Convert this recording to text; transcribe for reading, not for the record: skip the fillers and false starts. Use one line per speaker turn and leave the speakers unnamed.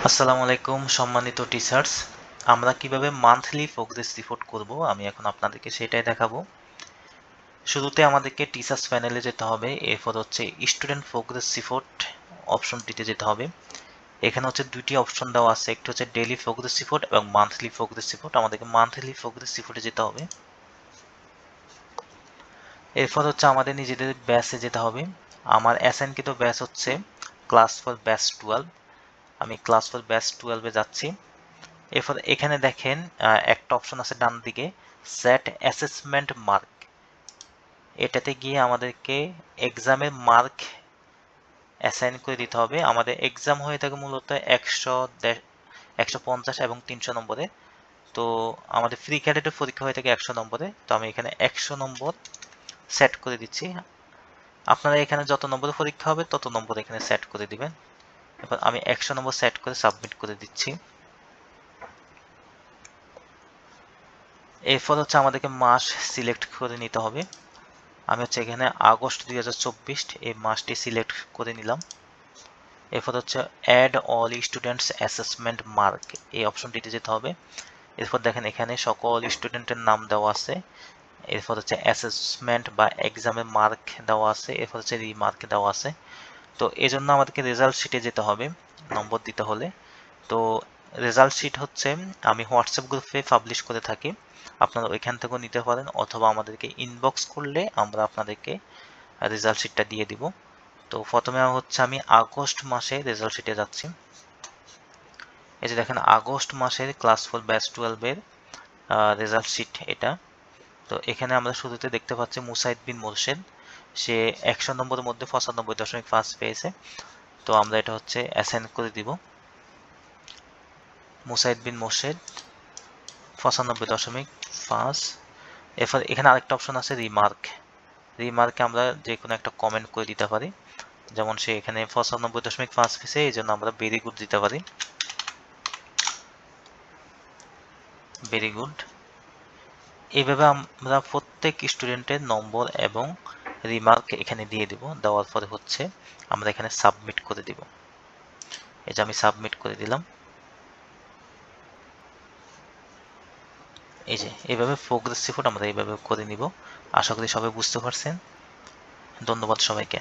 আসসালামু আলাইকুম সম্মানিত টিচার্স। আমরা কিভাবে মান্থলি প্রোগ্রেস রিপোর্ট করব আমি এখন আপনাদেরকে সেটাই দেখাবো। শুরুতে আমাদেরকে টিচার্স প্যানেলে যেতে হবে, এরপর হচ্ছে স্টুডেন্ট প্রোগ্রেস রিপোর্ট অপশনটিতে যেতে হবে। এখানে হচ্ছে দুইটি অপশন দেওয়া আছে, একটি হচ্ছে ডেইলি প্রোগ্রেস রিপোর্ট এবং মান্থলি প্রোগ্রেস রিপোর্ট। আমাদেরকে মান্থলি প্রোগ্রেস রিপোর্টে যেতে হবে। এরপর হচ্ছে আমাদের নিজেদের ব্যাচে যেতে হবে। আমার অ্যাসাইনকৃত ব্যাচ হচ্ছে ক্লাস ফর ব্যাচ 12। আমি ক্লাস ফর ব্যাচ 12-এ যাচ্ছি। এরপর এখানে দেখেন একটা অপশন আছে ডান দিকে, সেট অ্যাসেসমেন্ট মার্ক। এটাতে গিয়ে আমাদেরকে এক্সামের মার্ক অ্যাসাইন করে দিতে হবে। আমাদের এক্সাম হয়ে থাকে মূলত 150 এবং 300 নম্বরে। তো আমাদের ফ্রি ক্যাডেটের পরীক্ষা হয়ে থাকে 100 নম্বরে। তো আমি এখানে 100 নম্বর সেট করে দিচ্ছি। আপনারা এখানে যত নম্বরে পরীক্ষা হবে তত নম্বর এখানে সেট করে দিবেন। এবার আমি 100 নম্বর সেট করে সাবমিট করে দিচ্ছি। এরপর হচ্ছে আমাদেরকে মাস সিলেক্ট করে নিতে হবে। আমি হচ্ছে এখানে আগস্ট 2024 এই মাসটি সিলেক্ট করে নিলাম। এরপর হচ্ছে add all students assessment mark, এই অপশনটিতে যেতে হবে। এরপর দেখেন এখানে সকল স্টুডেন্টের নাম দেওয়া আছে। এরপর হচ্ছে অ্যাসেসমেন্ট বা এক্সামের মার্ক দেওয়া আছে। এরপর হচ্ছে রিমার্ক দেওয়া আছে। তো এই জন্য আমাদেরকে রেজাল্ট শিটে যেতে হবে নম্বর দিতে হলে। তো রেজাল্ট শিট হচ্ছে আমি হোয়াটসঅ্যাপ গ্রুপে পাবলিশ করে থাকি, আপনারা ওইখান থেকেও নিতে পারেন, অথবা আমাদেরকে ইনবক্স করলে আমরা আপনাদেরকে রেজাল্ট শিটটা দিয়ে দিব। তো প্রথমে হচ্ছে আমি আগস্ট মাসে রেজাল্ট শিটে যাচ্ছি। এই যে দেখেন আগস্ট মাসের ক্লাস 4 ব্যাচ 12-এর রেজাল্ট শিট এটা। তো এখানে আমরা শুরুতে দেখতে পাচ্ছি মুসাইদ বিন মোরশেদ, সে 100 নম্বরের মধ্যে 95.5 পেয়েছে। তো আমরা এটা হচ্ছে অ্যাসাইন করে দিব। মুসাইদ বিন মোরশেদ 95.5। এরপর এখানে আরেকটা অপশন আছে রিমার্ক। রিমার্কে আমরা যে কোনো একটা কমেন্ট করে দিতে পারি, যেমন সে এখানে 95.5 পেয়েছে, এই জন্য আমরা ভেরি গুড দিতে পারি, ভেরি গুড। এইভাবে আমরা প্রত্যেক স্টুডেন্টের নম্বর এবং রিমার্ক এখানে দিয়ে দিব। দেওয়ার পরে হচ্ছে আমরা এখানে সাবমিট করে দিব। এই যে আমি সাবমিট করে দিলাম। এই যে এইভাবে প্রোগ্রেস রিপোর্ট আমরা এইভাবে করে নিব। আশা করি সবাই বুঝতে পারছেন। ধন্যবাদ সবাইকে।